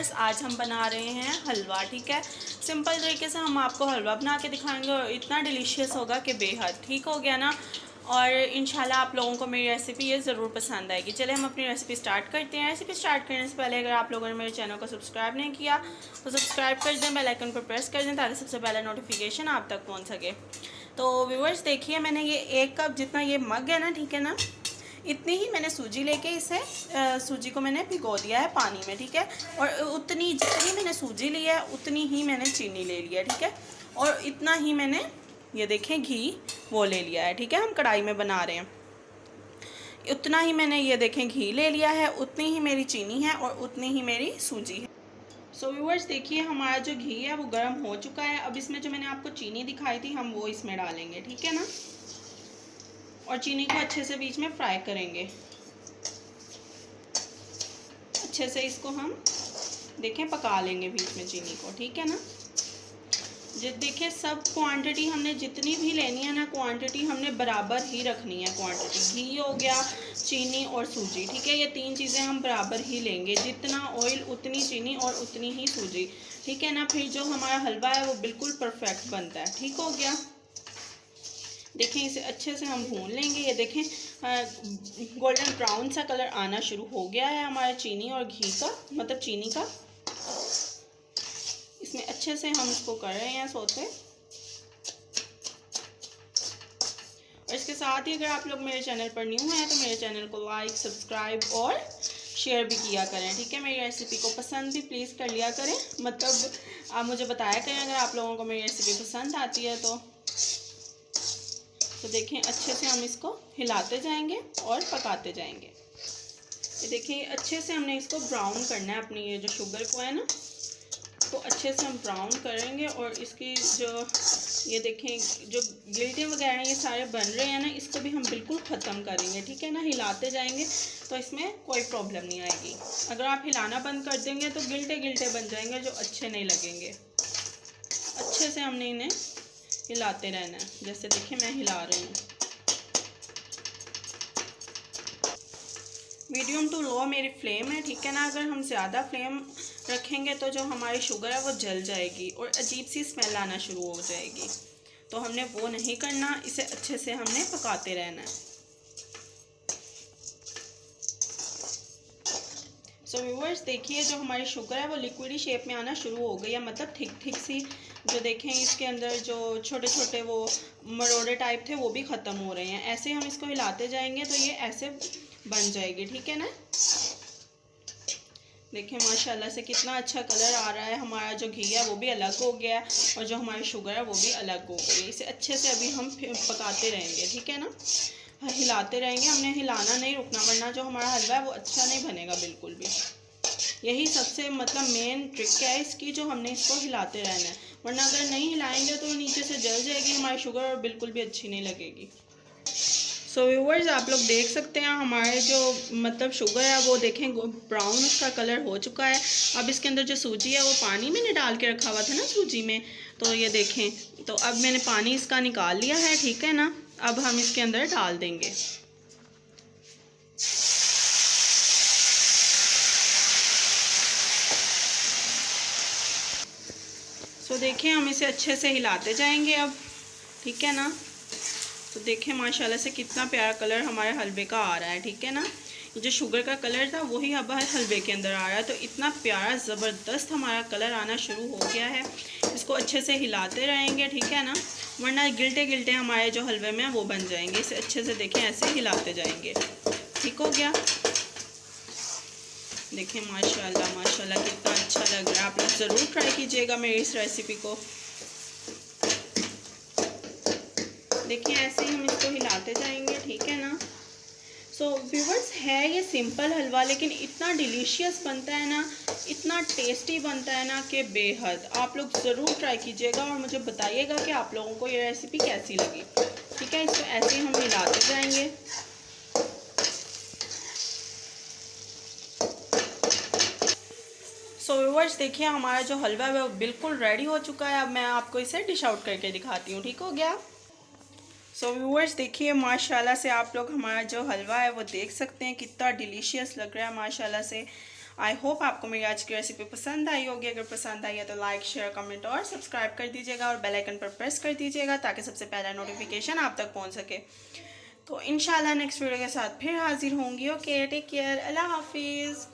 Viewers, आज हम बना रहे हैं हलवा। ठीक है, सिंपल तरीके से हम आपको हलवा बना के दिखाएंगे और इतना डिलीशियस होगा कि बेहद। ठीक हो गया ना। और इंशाल्लाह आप लोगों को मेरी रेसिपी ये ज़रूर पसंद आएगी। चले हम अपनी रेसिपी स्टार्ट करते हैं। रेसिपी स्टार्ट करने से पहले अगर आप लोगों ने मेरे चैनल को सब्सक्राइब नहीं किया तो सब्सक्राइब कर दें, बेल आइकन पर प्रेस कर दें ताकि सबसे पहले नोटिफिकेशन आप तक पहुँच सके। तो व्यूअर्स देखिए, मैंने ये 1 कप जितना ये मग है ना, ठीक है ना, इतनी ही मैंने सूजी लेके इसे सूजी को मैंने भिगो दिया है पानी में। ठीक है, और उतनी जितनी मैंने सूजी ली है उतनी ही मैंने चीनी ले लिया है। ठीक है, और इतना ही मैंने ये देखें घी वो ले लिया है। ठीक है, हम कढ़ाई में बना रहे हैं, उतना ही मैंने ये देखें घी ले लिया है, उतनी ही मेरी चीनी है और उतनी ही मेरी सूजी है। सो व्यूअर्स देखिए, हमारा जो घी है वो गर्म हो चुका है। अब इसमें जो मैंने आपको चीनी दिखाई थी हम वो इसमें डालेंगे। ठीक है ना, और चीनी को अच्छे से बीच में फ्राई करेंगे। अच्छे से इसको हम देखें पका लेंगे बीच में चीनी को। ठीक है ना, देखिए सब क्वांटिटी हमने जितनी भी लेनी है ना, क्वांटिटी हमने बराबर ही रखनी है। क्वांटिटी घी हो गया, चीनी और सूजी। ठीक है, ये 3 चीज़ें हम बराबर ही लेंगे, जितना ऑयल उतनी चीनी और उतनी ही सूजी। ठीक है ना, फिर जो हमारा हलवा है वो बिल्कुल परफेक्ट बनता है। ठीक हो गया, देखें इसे अच्छे से हम भून लेंगे। ये देखें गोल्डन ब्राउन सा कलर आना शुरू हो गया है हमारे चीनी और घी का, मतलब चीनी का। इसमें अच्छे से हम इसको कर रहे हैं सोते। और इसके साथ ही अगर आप लोग मेरे चैनल पर न्यू हैं तो मेरे चैनल को लाइक, सब्सक्राइब और शेयर भी किया करें। ठीक है, मेरी रेसिपी को पसंद भी प्लीज़ कर लिया करें, मतलब आप मुझे बताया करें अगर आप लोगों को मेरी रेसिपी पसंद आती है तो देखें अच्छे से हम इसको हिलाते जाएंगे और पकाते जाएंगे। ये देखिए अच्छे से हमने इसको ब्राउन करना है, अपनी ये जो शुगर को है ना तो अच्छे से हम ब्राउन करेंगे। और इसकी जो ये देखें जो गिल्टे वगैरह ये सारे बन रहे हैं ना, इसको भी हम बिल्कुल ख़त्म करेंगे। ठीक है ना, हिलाते जाएंगे तो इसमें कोई प्रॉब्लम नहीं आएगी। अगर आप हिलाना बंद कर देंगे तो गिल्टे गिल्टे बन जाएंगे जो अच्छे नहीं लगेंगे। अच्छे से हमने इन्हें हिलाते रहना है, जैसे देखिए मैं हिला रही हूँ। मीडियम टू लो मेरी फ्लेम है। ठीक है ना, अगर हम ज़्यादा फ्लेम रखेंगे तो जो हमारी शुगर है वो जल जाएगी और अजीब सी स्मेल आना शुरू हो जाएगी, तो हमने वो नहीं करना। इसे अच्छे से हमने पकाते रहना है। सो व्यूअर्स देखिए, जो हमारी शुगर है वो लिक्विडी शेप में आना शुरू हो गई है, मतलब थिक थिक सी। जो देखें इसके अंदर जो छोटे छोटे वो मरोड़े टाइप थे वो भी ख़त्म हो रहे हैं। ऐसे हम इसको हिलाते जाएंगे तो ये ऐसे बन जाएगी। ठीक है ना, देखें माशाल्लाह से कितना अच्छा कलर आ रहा है। हमारा जो घी है वो भी अलग हो गया है और जो हमारी शुगर है वो भी अलग हो गई है। इसे अच्छे से अभी हम पकाते रहेंगे। ठीक है ना, हिलाते रहेंगे, हमने हिलाना नहीं रुकना, वरना जो हमारा हलवा है वो अच्छा नहीं बनेगा बिल्कुल भी। यही सबसे मतलब मेन ट्रिक है इसकी, जो हमने इसको हिलाते रहना है, वरना अगर नहीं हिलाएंगे तो नीचे से जल जाएगी हमारी शुगर और बिल्कुल भी अच्छी नहीं लगेगी। सो व्यूअर्स आप लोग देख सकते हैं हमारे जो मतलब शुगर है वो देखें ब्राउन उसका कलर हो चुका है। अब इसके अंदर जो सूजी है वो पानी मैंने डाल के रखा हुआ था ना सूजी में, तो ये देखें तो अब मैंने पानी इसका निकाल लिया है। ठीक है ना, अब हम इसके अंदर डाल देंगे। तो देखिए हम इसे अच्छे से हिलाते जाएंगे अब। ठीक है ना, तो देखें माशाल्लाह से कितना प्यारा कलर हमारे हलवे का आ रहा है। ठीक है ना, जो शुगर का कलर था वही अब हलवे के अंदर आ रहा है, तो इतना प्यारा ज़बरदस्त हमारा कलर आना शुरू हो गया है। इसको अच्छे से हिलाते रहेंगे। ठीक है ना, वरना गिल्टे गिल्टे हमारे जो हलवे में वो बन जाएंगे। इसे अच्छे से देखें ऐसे हिलाते जाएंगे। ठीक हो गया, देखें माशाल्लाह माशाल्लाह कितना अच्छा लग रहा है। आप लोग ज़रूर ट्राई कीजिएगा मेरी इस रेसिपी को। देखिए ऐसे ही हम इसको हिलाते जाएंगे। ठीक है ना, सो व्यूअर्स है ये सिंपल हलवा, लेकिन इतना डिलीशियस बनता है ना, इतना टेस्टी बनता है ना कि बेहद। आप लोग ज़रूर ट्राई कीजिएगा और मुझे बताइएगा कि आप लोगों को ये रेसिपी कैसी लगी। ठीक है, इसको ऐसे ही हम हिलाते जाएंगे। सो व्यूअर्स देखिए हमारा जो हलवा है वो बिल्कुल रेडी हो चुका है। अब मैं आपको इसे डिश आउट करके दिखाती हूँ। ठीक हो गया, सो व्यूअर्स देखिए माशाल्लाह से आप लोग हमारा जो हलवा है वो देख सकते हैं कितना डिलीशियस लग रहा है माशाल्लाह से। आई होप आपको मेरी आज की रेसिपी पसंद आई होगी। अगर पसंद आई है तो लाइक शेयर कमेंट और सब्सक्राइब कर दीजिएगा और बेल आइकन पर प्रेस कर दीजिएगा ताकि सबसे पहला नोटिफिकेशन आप तक पहुंच सके। तो इंशाल्लाह नेक्स्ट वीडियो के साथ फिर हाजिर होंगी। ओके, टेक केयर, अल्लाह हाफिज़।